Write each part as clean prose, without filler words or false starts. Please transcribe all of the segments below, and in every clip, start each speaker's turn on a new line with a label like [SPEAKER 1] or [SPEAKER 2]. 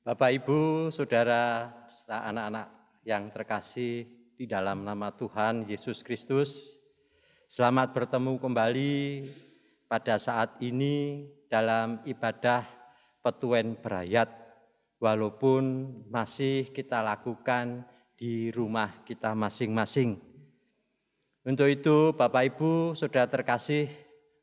[SPEAKER 1] Bapak, Ibu, Saudara, serta anak-anak yang terkasih di dalam nama Tuhan Yesus Kristus, selamat bertemu kembali pada saat ini dalam ibadah Petuwen Brayat, walaupun masih kita lakukan di rumah kita masing-masing. Untuk itu, Bapak, Ibu, Saudara terkasih,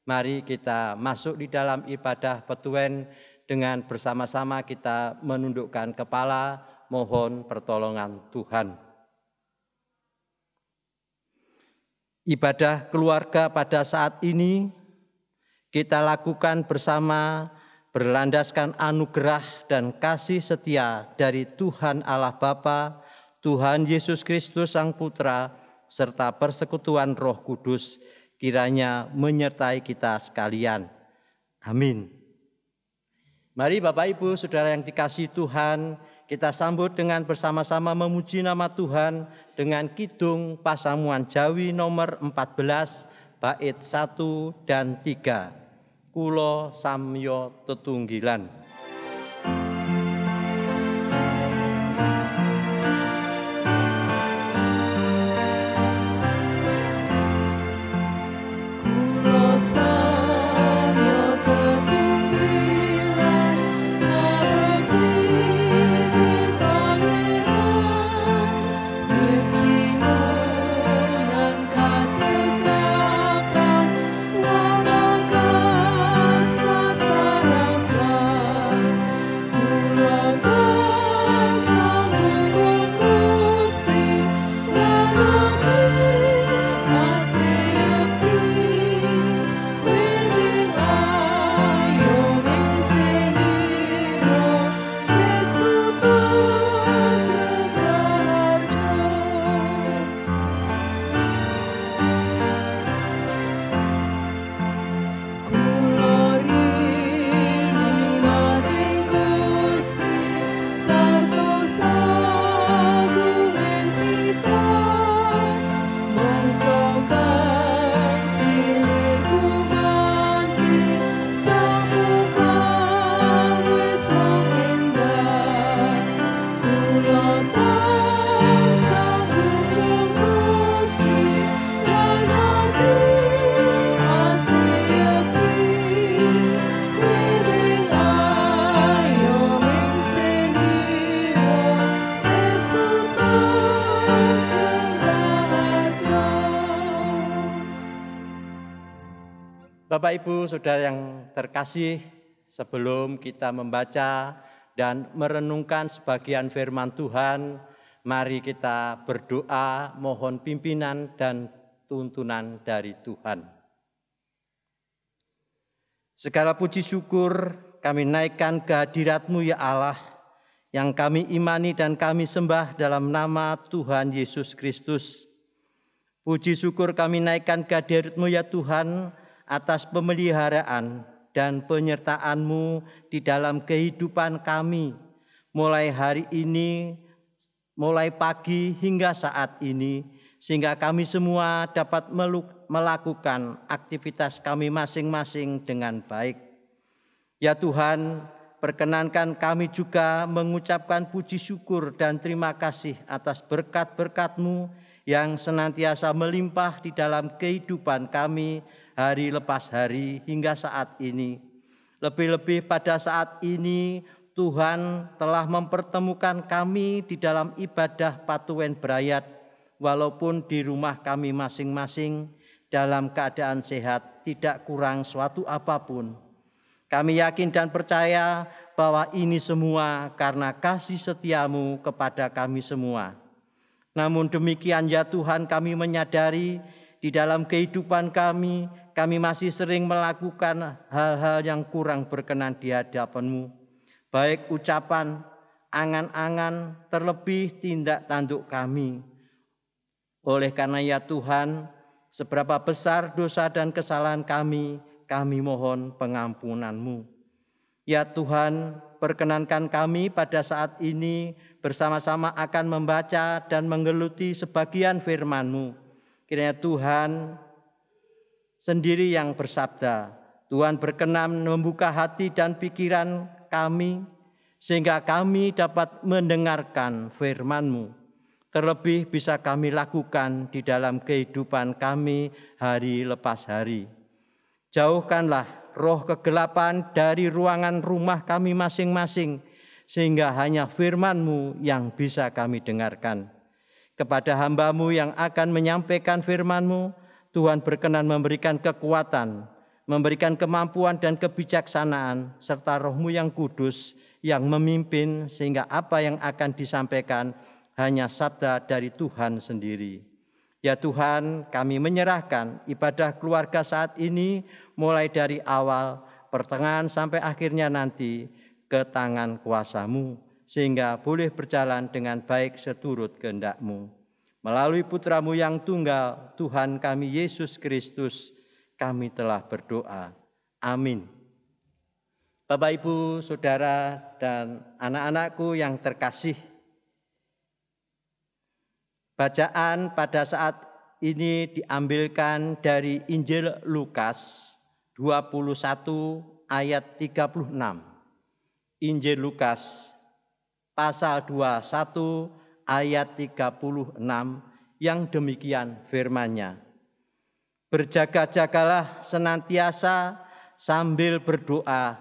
[SPEAKER 1] mari kita masuk di dalam ibadah Petuwen dengan bersama-sama kita menundukkan kepala, mohon pertolongan Tuhan. Ibadah keluarga pada saat ini kita lakukan bersama berlandaskan anugerah dan kasih setia dari Tuhan Allah Bapa, Tuhan Yesus Kristus Sang Putra, serta persekutuan Roh Kudus kiranya menyertai kita sekalian. Amin. Mari Bapak, Ibu, Saudara yang dikasihi Tuhan, kita sambut dengan bersama-sama memuji nama Tuhan dengan kidung Pasamuan Jawi nomor 14, bait 1 dan 3. Kulo samyo tetunggilan. Bapak, Ibu, Saudara yang terkasih, sebelum kita membaca dan merenungkan sebagian firman Tuhan, mari kita berdoa mohon pimpinan dan tuntunan dari Tuhan. Segala puji syukur kami naikkan kehadirat-Mu ya Allah, yang kami imani dan kami sembah dalam nama Tuhan Yesus Kristus. Puji syukur kami naikkan kehadirat-Mu ya Tuhan, atas pemeliharaan dan penyertaan-Mu di dalam kehidupan kami, mulai hari ini, mulai pagi hingga saat ini, sehingga kami semua dapat melakukan aktivitas kami masing-masing dengan baik. Ya Tuhan, perkenankan kami juga mengucapkan puji syukur dan terima kasih atas berkat-berkat-Mu yang senantiasa melimpah di dalam kehidupan kami hari lepas hari hingga saat ini. Lebih-lebih pada saat ini Tuhan telah mempertemukan kami di dalam ibadah Petuwen Brayat, walaupun di rumah kami masing-masing dalam keadaan sehat, tidak kurang suatu apapun. Kami yakin dan percaya bahwa ini semua karena kasih setia-Mu kepada kami semua. Namun demikian ya Tuhan, kami menyadari di dalam kehidupan kami masih sering melakukan hal-hal yang kurang berkenan di hadapan-Mu. Baik ucapan, angan-angan, terlebih tindak tanduk kami. Oleh karena ya Tuhan, seberapa besar dosa dan kesalahan kami mohon pengampunan-Mu. Ya Tuhan, perkenankan kami pada saat ini bersama-sama akan membaca dan menggeluti sebagian firman-Mu. Kiranya Tuhan sendiri yang bersabda, Tuhan berkenan membuka hati dan pikiran kami, sehingga kami dapat mendengarkan firman-Mu. Terlebih bisa kami lakukan di dalam kehidupan kami hari lepas hari. Jauhkanlah roh kegelapan dari ruangan rumah kami masing-masing, sehingga hanya firman-Mu yang bisa kami dengarkan. Kepada hamba-Mu yang akan menyampaikan firman-Mu, Tuhan berkenan memberikan kekuatan, memberikan kemampuan dan kebijaksanaan, serta Roh-Mu yang kudus yang memimpin, sehingga apa yang akan disampaikan hanya sabda dari Tuhan sendiri. Ya Tuhan, kami menyerahkan ibadah keluarga saat ini mulai dari awal, pertengahan sampai akhirnya nanti ke tangan kuasa-Mu, sehingga boleh berjalan dengan baik seturut kehendak-Mu. Melalui Putra-Mu yang tunggal, Tuhan kami Yesus Kristus, kami telah berdoa. Amin. Bapak, Ibu, Saudara, dan anak-anakku yang terkasih, bacaan pada saat ini diambilkan dari Injil Lukas 21 ayat 36. Injil Lukas pasal 21 ayat 36 yang demikian firman-Nya. Berjaga-jagalah senantiasa sambil berdoa,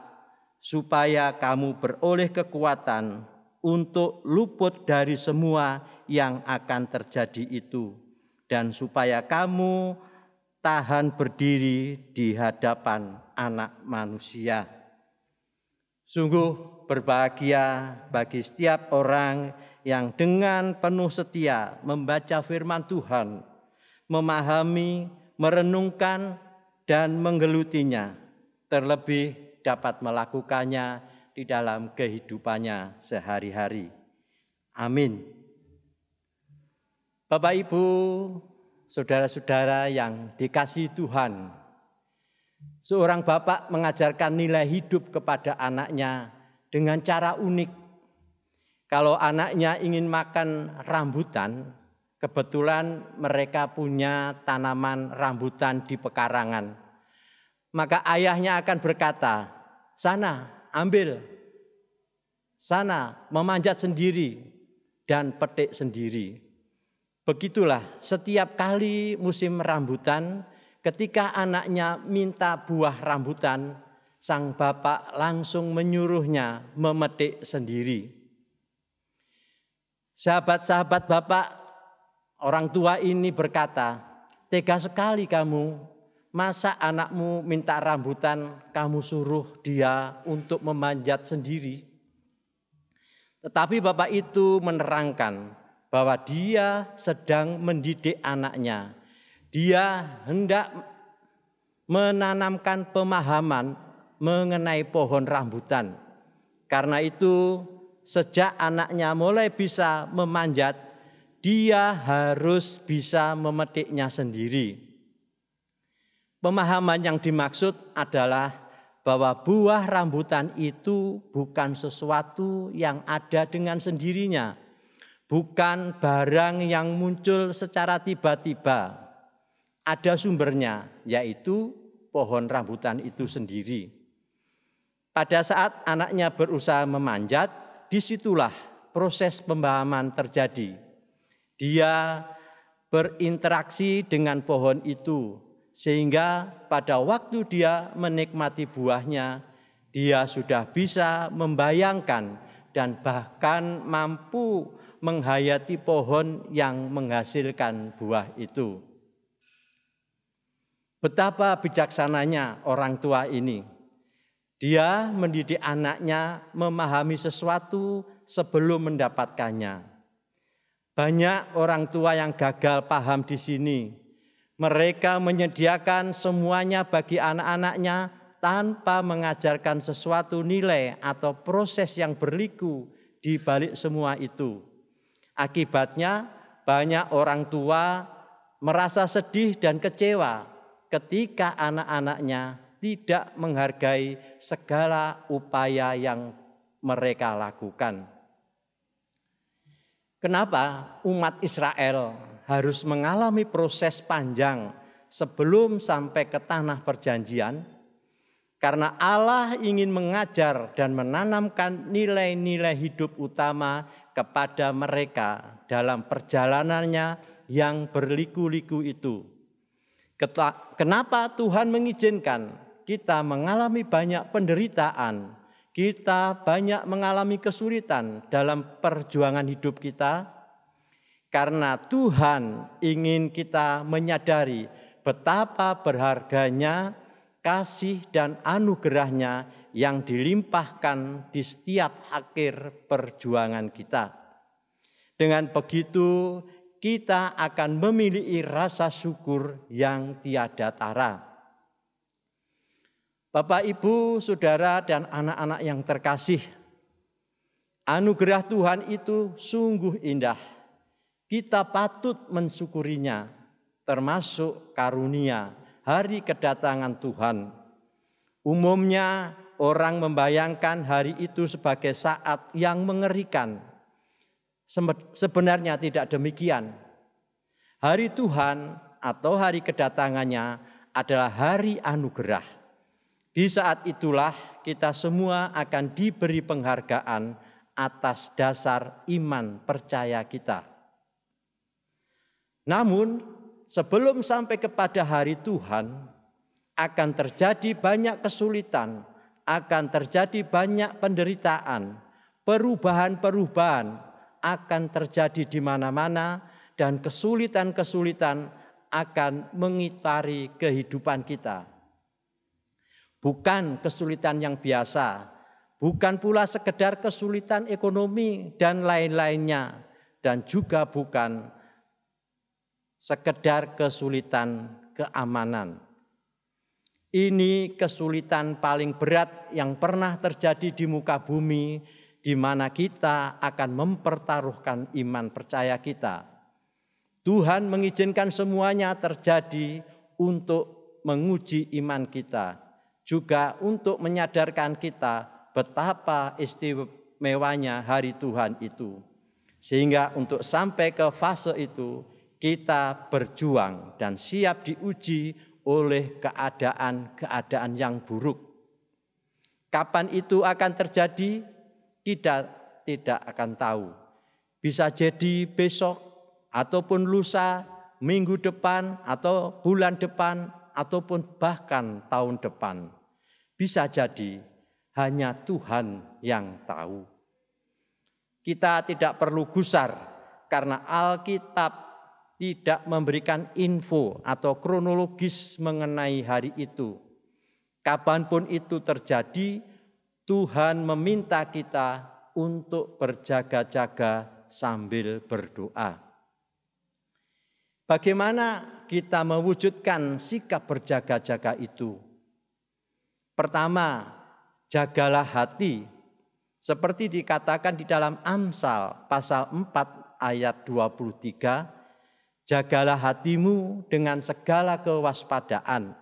[SPEAKER 1] supaya kamu beroleh kekuatan untuk luput dari semua yang akan terjadi itu, dan supaya kamu tahan berdiri di hadapan Anak Manusia. Sungguh berbahagia bagi setiap orang yang dengan penuh setia membaca firman Tuhan, memahami, merenungkan, dan menggelutinya, terlebih dapat melakukannya di dalam kehidupannya sehari-hari. Amin. Bapak, Ibu, saudara-saudara yang dikasihi Tuhan, seorang bapak mengajarkan nilai hidup kepada anaknya dengan cara unik. Kalau anaknya ingin makan rambutan, kebetulan mereka punya tanaman rambutan di pekarangan, maka ayahnya akan berkata, "Sana, ambil, sana memanjat sendiri dan petik sendiri." Begitulah setiap kali musim rambutan, ketika anaknya minta buah rambutan, sang bapak langsung menyuruhnya memetik sendiri. Sahabat-sahabat bapak, orang tua ini berkata, "Tega sekali kamu, masa anakmu minta rambutan, kamu suruh dia untuk memanjat sendiri?" Tetapi bapak itu menerangkan bahwa dia sedang mendidik anaknya. Dia hendak menanamkan pemahaman mengenai pohon rambutan. Karena itu, sejak anaknya mulai bisa memanjat, dia harus bisa memetiknya sendiri. Pemahaman yang dimaksud adalah bahwa buah rambutan itu bukan sesuatu yang ada dengan sendirinya, bukan barang yang muncul secara tiba-tiba. Ada sumbernya, yaitu pohon rambutan itu sendiri. Pada saat anaknya berusaha memanjat, disitulah proses pemahaman terjadi. Dia berinteraksi dengan pohon itu, sehingga pada waktu dia menikmati buahnya, dia sudah bisa membayangkan dan bahkan mampu menghayati pohon yang menghasilkan buah itu. Betapa bijaksananya orang tua ini. Dia mendidik anaknya memahami sesuatu sebelum mendapatkannya. Banyak orang tua yang gagal paham di sini. Mereka menyediakan semuanya bagi anak-anaknya tanpa mengajarkan sesuatu nilai atau proses yang berliku di balik semua itu. Akibatnya banyak orang tua merasa sedih dan kecewa ketika anak-anaknya tidak menghargai segala upaya yang mereka lakukan. Kenapa umat Israel harus mengalami proses panjang sebelum sampai ke tanah perjanjian? Karena Allah ingin mengajar dan menanamkan nilai-nilai hidup utama kepada mereka dalam perjalanannya yang berliku-liku itu. Kenapa Tuhan mengizinkan kita mengalami banyak penderitaan, kita banyak mengalami kesulitan dalam perjuangan hidup kita? Karena Tuhan ingin kita menyadari betapa berharganya kasih dan anugerahnya yang dilimpahkan di setiap akhir perjuangan kita. Dengan begitu kita akan memiliki rasa syukur yang tiada tara. Bapak, Ibu, Saudara, dan anak-anak yang terkasih, anugerah Tuhan itu sungguh indah. Kita patut mensyukurinya, termasuk karunia hari kedatangan Tuhan. Umumnya orang membayangkan hari itu sebagai saat yang mengerikan. Sebenarnya tidak demikian. Hari Tuhan atau hari kedatangannya adalah hari anugerah. Di saat itulah kita semua akan diberi penghargaan atas dasar iman percaya kita. Namun sebelum sampai kepada hari Tuhan, akan terjadi banyak kesulitan, akan terjadi banyak penderitaan, perubahan-perubahan akan terjadi di mana-mana, dan kesulitan-kesulitan akan mengitari kehidupan kita. Bukan kesulitan yang biasa, bukan pula sekedar kesulitan ekonomi dan lain-lainnya, dan juga bukan sekedar kesulitan keamanan. Ini kesulitan paling berat yang pernah terjadi di muka bumi, di mana kita akan mempertaruhkan iman percaya kita. Tuhan mengizinkan semuanya terjadi untuk menguji iman kita, juga untuk menyadarkan kita betapa istimewanya hari Tuhan itu. Sehingga untuk sampai ke fase itu, kita berjuang dan siap diuji oleh keadaan-keadaan yang buruk. Kapan itu akan terjadi? Kita tidak akan tahu. Bisa jadi besok, ataupun lusa, minggu depan, atau bulan depan, ataupun bahkan tahun depan. Bisa jadi hanya Tuhan yang tahu. Kita tidak perlu gusar karena Alkitab tidak memberikan info atau kronologis mengenai hari itu. Kapanpun itu terjadi, Tuhan meminta kita untuk berjaga-jaga sambil berdoa. Bagaimana kita mewujudkan sikap berjaga-jaga itu? Pertama, jagalah hati. Seperti dikatakan di dalam Amsal pasal 4 ayat 23, jagalah hatimu dengan segala kewaspadaan,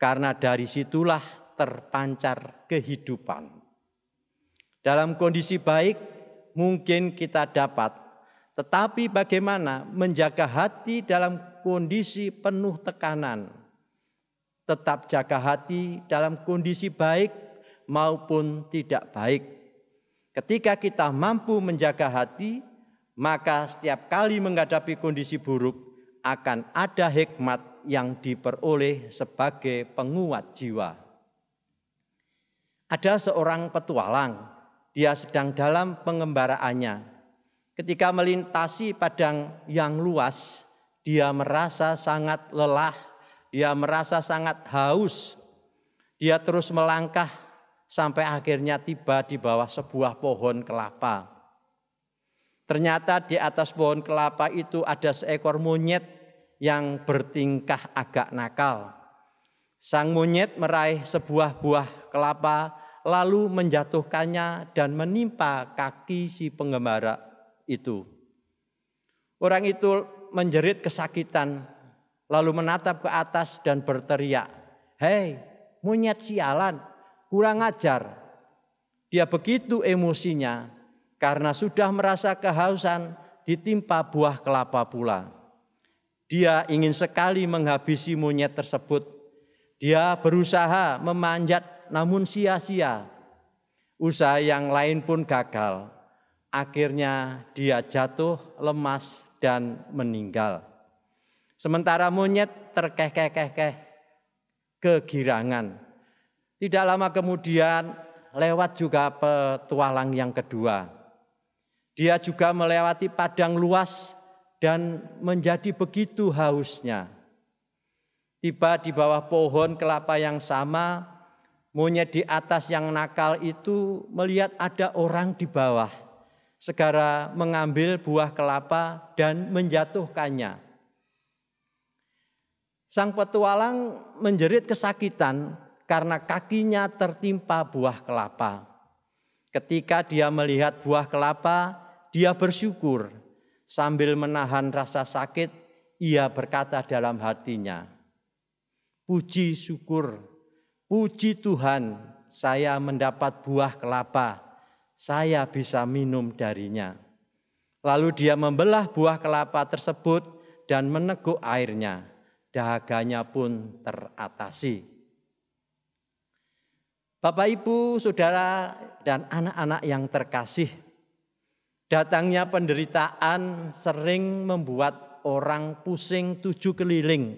[SPEAKER 1] karena dari situlah terpancar kehidupan. Dalam kondisi baik mungkin kita dapat, tetapi bagaimana menjaga hati dalam kondisi penuh tekanan? Tetap jaga hati dalam kondisi baik maupun tidak baik. Ketika kita mampu menjaga hati, maka setiap kali menghadapi kondisi buruk akan ada hikmat yang diperoleh sebagai penguat jiwa. Ada seorang petualang, dia sedang dalam pengembaraannya. Ketika melintasi padang yang luas, dia merasa sangat lelah, dia merasa sangat haus. Dia terus melangkah sampai akhirnya tiba di bawah sebuah pohon kelapa. Ternyata di atas pohon kelapa itu ada seekor monyet yang bertingkah agak nakal. Sang monyet meraih sebuah buah kelapa lalu menjatuhkannya dan menimpa kaki si pengembara itu. Orang itu menjerit kesakitan lalu menatap ke atas dan berteriak, "Hei, monyet sialan, kurang ajar." Dia begitu emosinya karena sudah merasa kehausan ditimpa buah kelapa pula. Dia ingin sekali menghabisi monyet tersebut. Dia berusaha memanjat namun sia-sia. Usaha yang lain pun gagal. Akhirnya dia jatuh lemas dan meninggal. Sementara monyet terkekeh-kekeh kegirangan. Tidak lama kemudian lewat juga petualang yang kedua. Dia juga melewati padang luas dan menjadi begitu hausnya. Tiba di bawah pohon kelapa yang sama, monyet di atas yang nakal itu melihat ada orang di bawah. Segera mengambil buah kelapa dan menjatuhkannya. Sang petualang menjerit kesakitan karena kakinya tertimpa buah kelapa. Ketika dia melihat buah kelapa, dia bersyukur. Sambil menahan rasa sakit, ia berkata dalam hatinya, "Puji syukur, puji Tuhan, saya mendapat buah kelapa. Saya bisa minum darinya." Lalu dia membelah buah kelapa tersebut dan meneguk airnya. Dahaganya pun teratasi. Bapak, Ibu, Saudara, dan anak-anak yang terkasih, datangnya penderitaan sering membuat orang pusing tujuh keliling.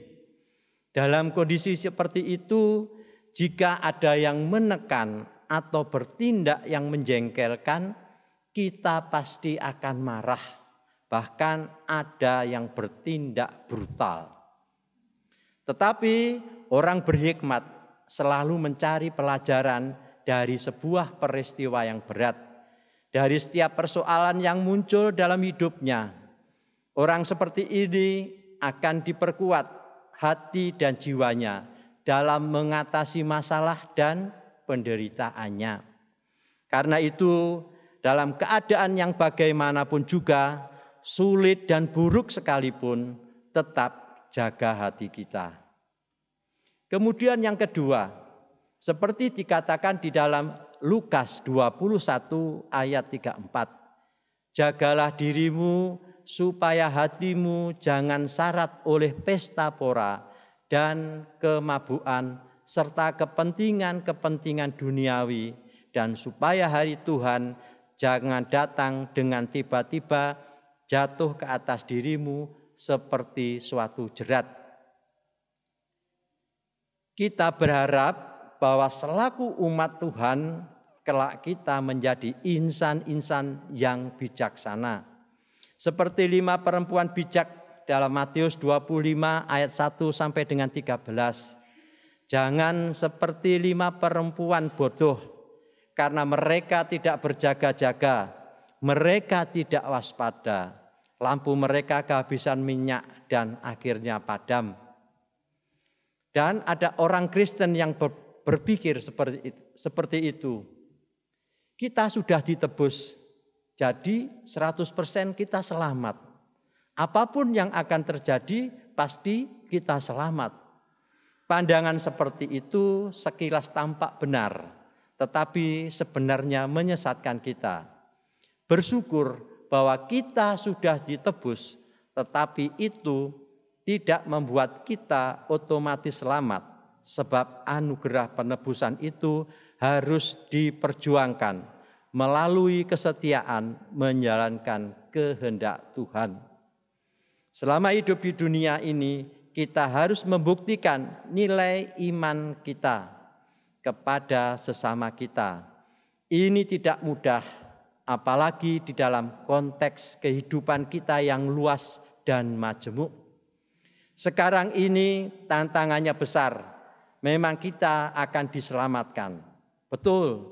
[SPEAKER 1] Dalam kondisi seperti itu, jika ada yang menekan atau bertindak yang menjengkelkan, kita pasti akan marah. Bahkan ada yang bertindak brutal. Tetapi orang berhikmat selalu mencari pelajaran dari sebuah peristiwa yang berat. Dari setiap persoalan yang muncul dalam hidupnya, orang seperti ini akan diperkuat hati dan jiwanya dalam mengatasi masalah dan penderitaannya. Karena itu, dalam keadaan yang bagaimanapun juga, sulit dan buruk sekalipun, tetap jaga hati kita. Kemudian yang kedua, seperti dikatakan di dalam Lukas 21 ayat 34. Jagalah dirimu supaya hatimu jangan syarat oleh pesta pora dan kemabukan serta kepentingan-kepentingan duniawi, dan supaya hari Tuhan jangan datang dengan tiba-tiba jatuh ke atas dirimu seperti suatu jerat. Kita berharap bahwa selaku umat Tuhan, kelak kita menjadi insan-insan yang bijaksana. Seperti 5 perempuan bijak dalam Matius 25 ayat 1 sampai dengan 13. Jangan seperti 5 perempuan bodoh, karena mereka tidak berjaga-jaga, mereka tidak waspada. Lampu mereka kehabisan minyak dan akhirnya padam. Dan ada orang Kristen yang berpikir seperti itu. Kita sudah ditebus, jadi 100% kita selamat. Apapun yang akan terjadi, pasti kita selamat. Pandangan seperti itu sekilas tampak benar, tetapi sebenarnya menyesatkan kita. Bersyukur bahwa kita sudah ditebus, tetapi itu tidak membuat kita otomatis selamat, sebab anugerah penebusan itu harus diperjuangkan melalui kesetiaan menjalankan kehendak Tuhan. Selama hidup di dunia ini, kita harus membuktikan nilai iman kita kepada sesama kita. Ini tidak mudah, apalagi di dalam konteks kehidupan kita yang luas dan majemuk. Sekarang ini tantangannya besar. Memang kita akan diselamatkan. Betul.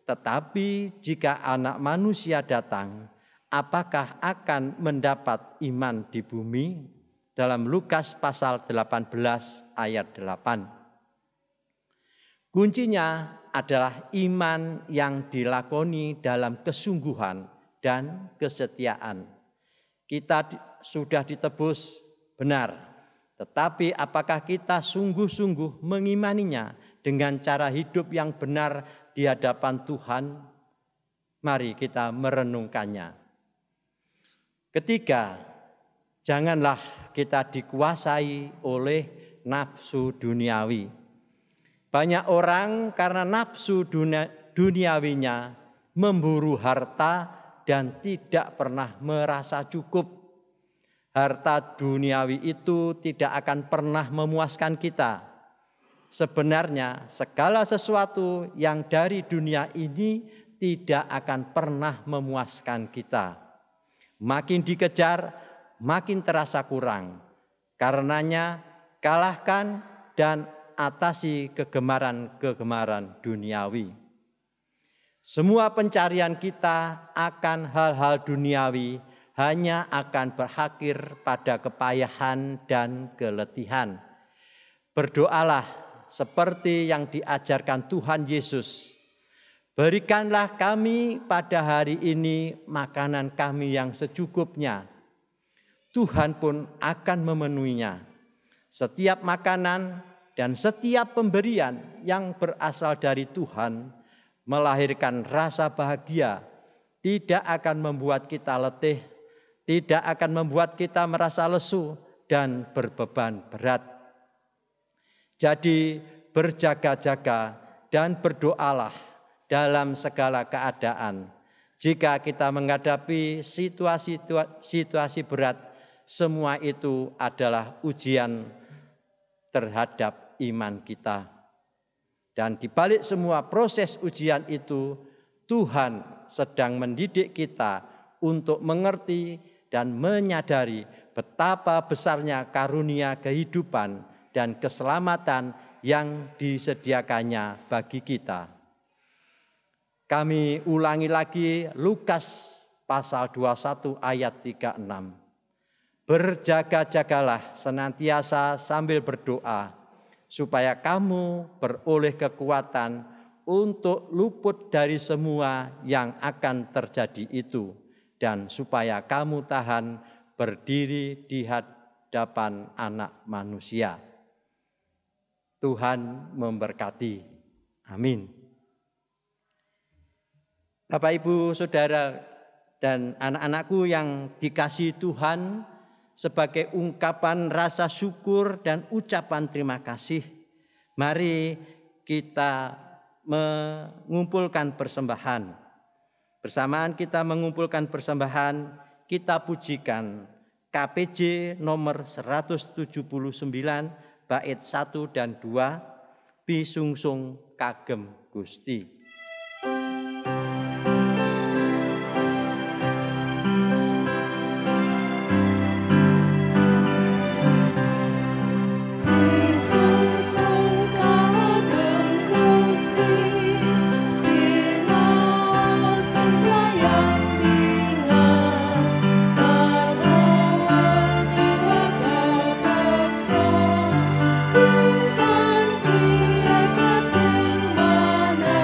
[SPEAKER 1] Tetapi jika Anak Manusia datang, apakah akan mendapat iman di bumi? Dalam Lukas pasal 18 ayat 8. Kuncinya adalah iman yang dilakoni dalam kesungguhan dan kesetiaan. Kita sudah ditebus, benar. Tetapi apakah kita sungguh-sungguh mengimaninya dengan cara hidup yang benar di hadapan Tuhan? Mari kita merenungkannya. Ketiga, janganlah kita dikuasai oleh nafsu duniawi. Banyak orang karena nafsu duniawinya memburu harta dan tidak pernah merasa cukup. Harta duniawi itu tidak akan pernah memuaskan kita. Sebenarnya segala sesuatu yang dari dunia ini tidak akan pernah memuaskan kita. Makin dikejar, makin terasa kurang. Karenanya kalahkan dan atasi kegemaran-kegemaran duniawi. Semua pencarian kita akan hal-hal duniawi hanya akan berakhir pada kepayahan dan keletihan. Berdoalah seperti yang diajarkan Tuhan Yesus. Berikanlah kami pada hari ini makanan kami yang secukupnya. Tuhan pun akan memenuhinya. Setiap makanan dan setiap pemberian yang berasal dari Tuhan melahirkan rasa bahagia, tidak akan membuat kita letih, tidak akan membuat kita merasa lesu dan berbeban berat. Jadi berjaga-jaga dan berdoalah dalam segala keadaan. Jika kita menghadapi situasi berat, semua itu adalah ujian terhadap iman kita. Dan di balik semua proses ujian itu, Tuhan sedang mendidik kita untuk mengerti dan menyadari betapa besarnya karunia kehidupan dan keselamatan yang disediakannya bagi kita. Kami ulangi lagi Lukas pasal 21 ayat 36. Berjaga-jagalah senantiasa sambil berdoa, supaya kamu beroleh kekuatan untuk luput dari semua yang akan terjadi itu, dan supaya kamu tahan berdiri di hadapan Anak Manusia. Tuhan memberkati. Amin. Bapak, Ibu, Saudara, dan anak-anakku yang dikasihi Tuhan, sebagai ungkapan rasa syukur dan ucapan terima kasih, mari kita mengumpulkan persembahan. Bersamaan kita mengumpulkan persembahan, kita pujikan KPJ nomor 179 bait 1 dan 2, Pisungsung kagem Gusti.
[SPEAKER 2] Bungkan di ikhlas sing mana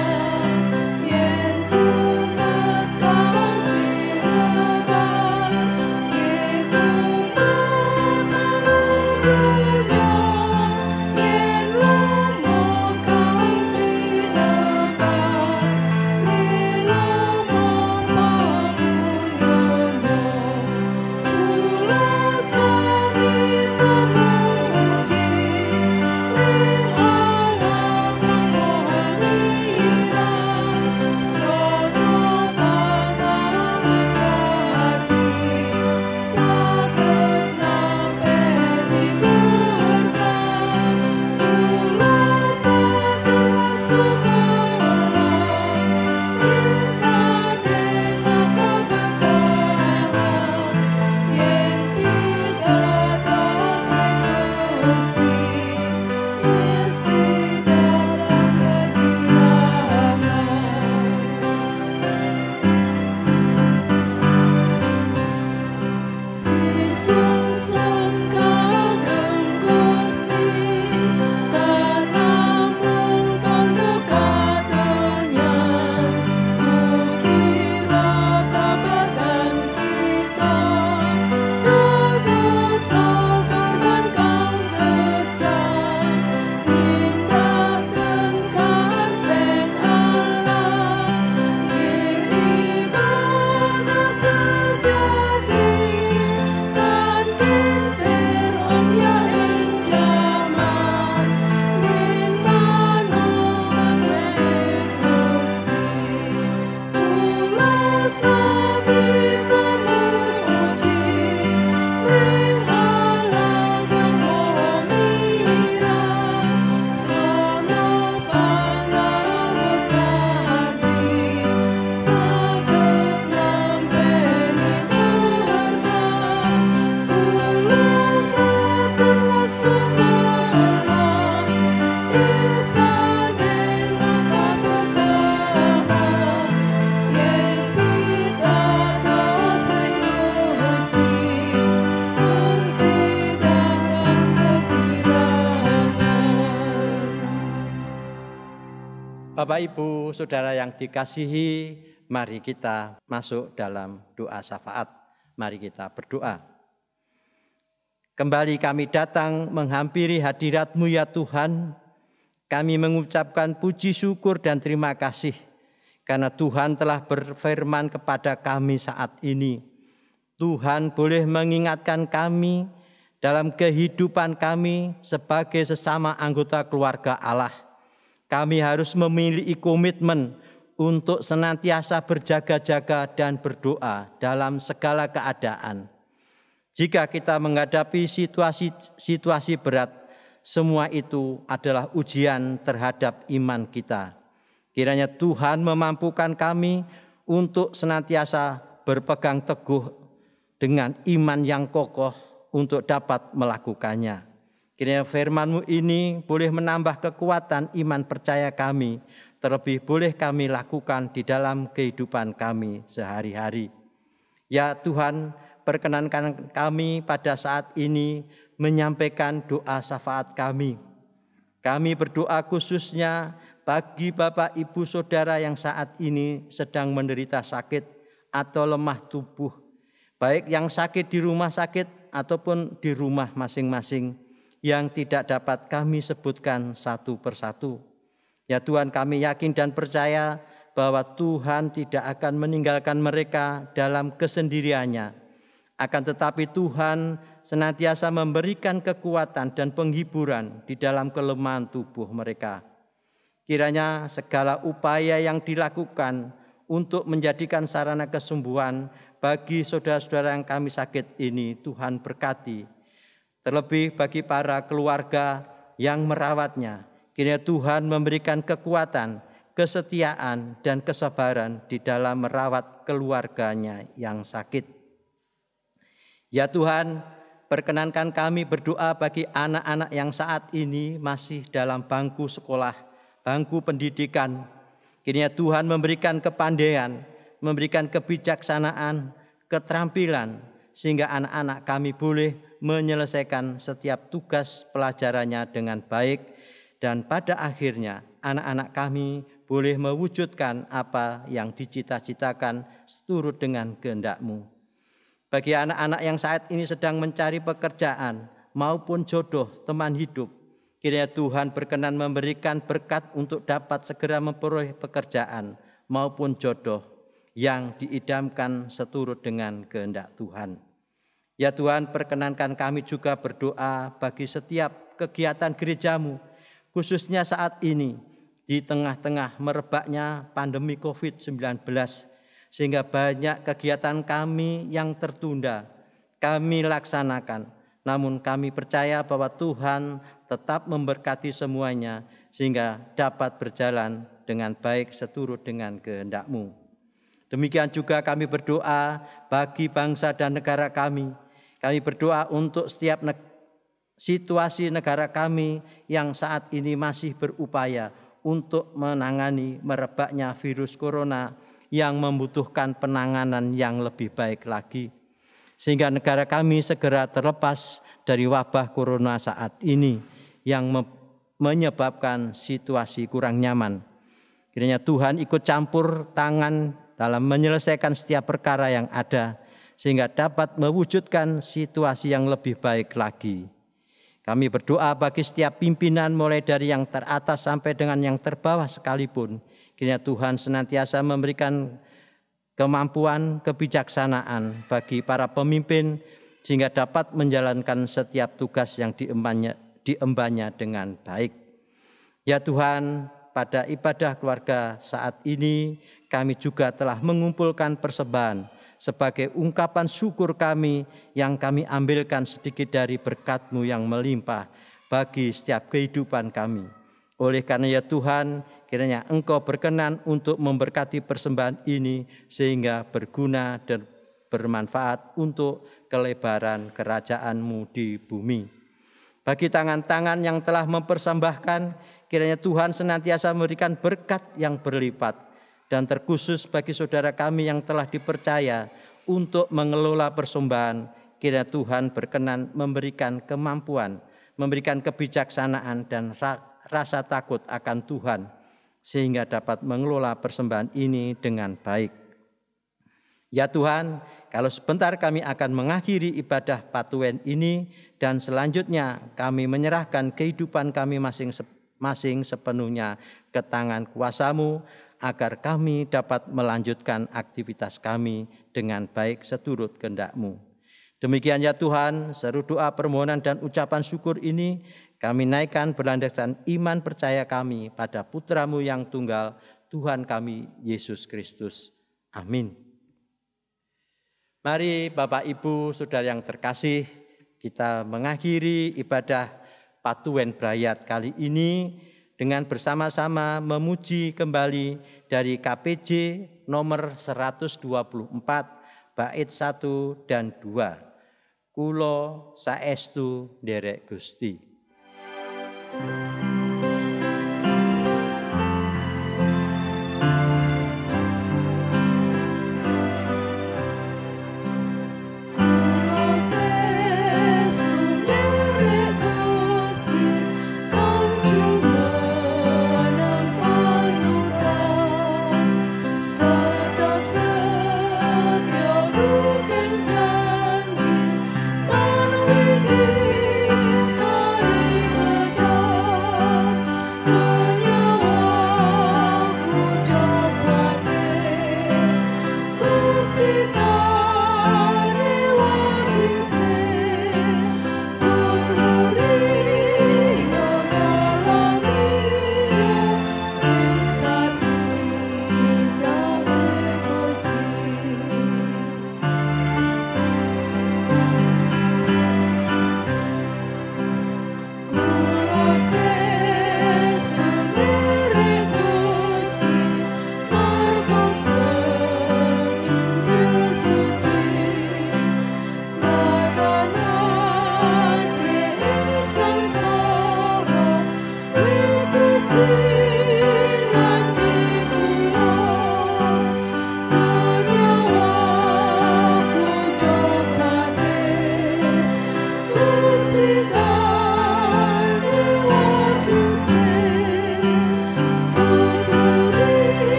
[SPEAKER 1] Bapak, Ibu, Saudara yang dikasihi, mari kita masuk dalam doa syafaat. Mari kita berdoa. Kembali kami datang menghampiri hadirat-Mu ya Tuhan. Kami mengucapkan puji syukur dan terima kasih karena Tuhan telah berfirman kepada kami saat ini. Tuhan boleh mengingatkan kami dalam kehidupan kami sebagai sesama anggota keluarga Allah. Kami harus memiliki komitmen untuk senantiasa berjaga-jaga dan berdoa dalam segala keadaan. Jika kita menghadapi situasi berat, semua itu adalah ujian terhadap iman kita. Kiranya Tuhan memampukan kami untuk senantiasa berpegang teguh dengan iman yang kokoh untuk dapat melakukannya. Kiranya firman-Mu ini boleh menambah kekuatan iman percaya kami, terlebih boleh kami lakukan di dalam kehidupan kami sehari-hari. Ya Tuhan, perkenankan kami pada saat ini menyampaikan doa syafaat kami. Kami berdoa khususnya bagi Bapak, Ibu, Saudara yang saat ini sedang menderita sakit atau lemah tubuh, baik yang sakit di rumah sakit ataupun di rumah masing-masing, yang tidak dapat kami sebutkan satu persatu. Ya Tuhan, kami yakin dan percaya bahwa Tuhan tidak akan meninggalkan mereka dalam kesendiriannya. Akan tetapi Tuhan senantiasa memberikan kekuatan dan penghiburan di dalam kelemahan tubuh mereka. Kiranya segala upaya yang dilakukan untuk menjadikan sarana kesembuhan bagi saudara-saudara yang kami sakit ini, Tuhan berkati. Terlebih bagi para keluarga yang merawatnya, kiranya Tuhan memberikan kekuatan, kesetiaan, dan kesabaran di dalam merawat keluarganya yang sakit. Ya Tuhan, perkenankan kami berdoa bagi anak-anak yang saat ini masih dalam bangku sekolah, bangku pendidikan. Kiranya Tuhan memberikan kepandaian, memberikan kebijaksanaan, keterampilan, sehingga anak-anak kami boleh menyelesaikan setiap tugas pelajarannya dengan baik, dan pada akhirnya anak-anak kami boleh mewujudkan apa yang dicita-citakan seturut dengan kehendak-Mu. Bagi anak-anak yang saat ini sedang mencari pekerjaan maupun jodoh teman hidup, kiranya Tuhan berkenan memberikan berkat untuk dapat segera memperoleh pekerjaan maupun jodoh yang diidamkan seturut dengan kehendak Tuhan. Ya Tuhan, perkenankan kami juga berdoa bagi setiap kegiatan gereja-Mu, khususnya saat ini di tengah-tengah merebaknya pandemi COVID-19, sehingga banyak kegiatan kami yang tertunda kami laksanakan. Namun kami percaya bahwa Tuhan tetap memberkati semuanya sehingga dapat berjalan dengan baik seturut dengan kehendak-Mu. Demikian juga kami berdoa bagi bangsa dan negara kami. Kami berdoa untuk setiap situasi negara kami yang saat ini masih berupaya untuk menangani merebaknya virus corona yang membutuhkan penanganan yang lebih baik lagi. Sehingga negara kami segera terlepas dari wabah corona saat ini yang menyebabkan situasi kurang nyaman. Kiranya Tuhan ikut campur tangan dalam menyelesaikan setiap perkara yang ada, sehingga dapat mewujudkan situasi yang lebih baik lagi. Kami berdoa bagi setiap pimpinan mulai dari yang teratas sampai dengan yang terbawah sekalipun. Kiranya Tuhan senantiasa memberikan kemampuan, kebijaksanaan bagi para pemimpin sehingga dapat menjalankan setiap tugas yang diembannya dengan baik. Ya Tuhan, pada ibadah keluarga saat ini kami juga telah mengumpulkan persembahan sebagai ungkapan syukur kami yang kami ambilkan sedikit dari berkat-Mu yang melimpah bagi setiap kehidupan kami. Oleh karena ya Tuhan, kiranya Engkau berkenan untuk memberkati persembahan ini sehingga berguna dan bermanfaat untuk kelebaran kerajaan-Mu di bumi. Bagi tangan-tangan yang telah mempersembahkan, kiranya Tuhan senantiasa memberikan berkat yang berlipat. Dan terkhusus bagi saudara kami yang telah dipercaya untuk mengelola persembahan, kiranya Tuhan berkenan memberikan kemampuan, memberikan kebijaksanaan dan rasa takut akan Tuhan, sehingga dapat mengelola persembahan ini dengan baik. Ya Tuhan, kalau sebentar kami akan mengakhiri ibadah Patuen ini dan selanjutnya kami menyerahkan kehidupan kami masing-masing sepenuhnya ke tangan kuasa-Mu, agar kami dapat melanjutkan aktivitas kami dengan baik seturut kehendak-Mu. Demikian ya Tuhan, seru doa permohonan dan ucapan syukur ini kami naikkan berlandaskan iman percaya kami pada Putra-Mu yang tunggal, Tuhan kami Yesus Kristus. Amin. Mari Bapak Ibu Saudara yang terkasih, kita mengakhiri ibadah Patuen Brayat kali ini dengan bersama-sama memuji kembali dari KPJ nomor 124 bait 1 dan 2. Kulo saestu nderek Gusti.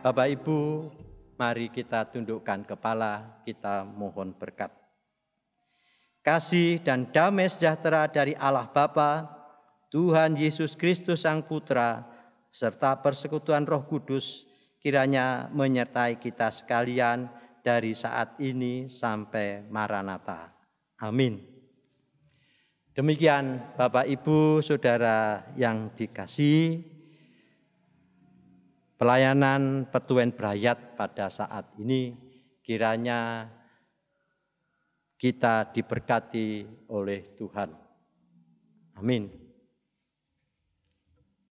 [SPEAKER 1] Bapak Ibu, mari kita tundukkan kepala, kita mohon berkat. Kasih dan damai sejahtera dari Allah Bapa, Tuhan Yesus Kristus Sang Putra, serta persekutuan Roh Kudus, kiranya menyertai kita sekalian dari saat ini sampai Maranatha. Amin. Demikian Bapak Ibu Saudara yang dikasihi, pelayanan Patuen Brayat pada saat ini kiranya kita diberkati oleh Tuhan. Amin.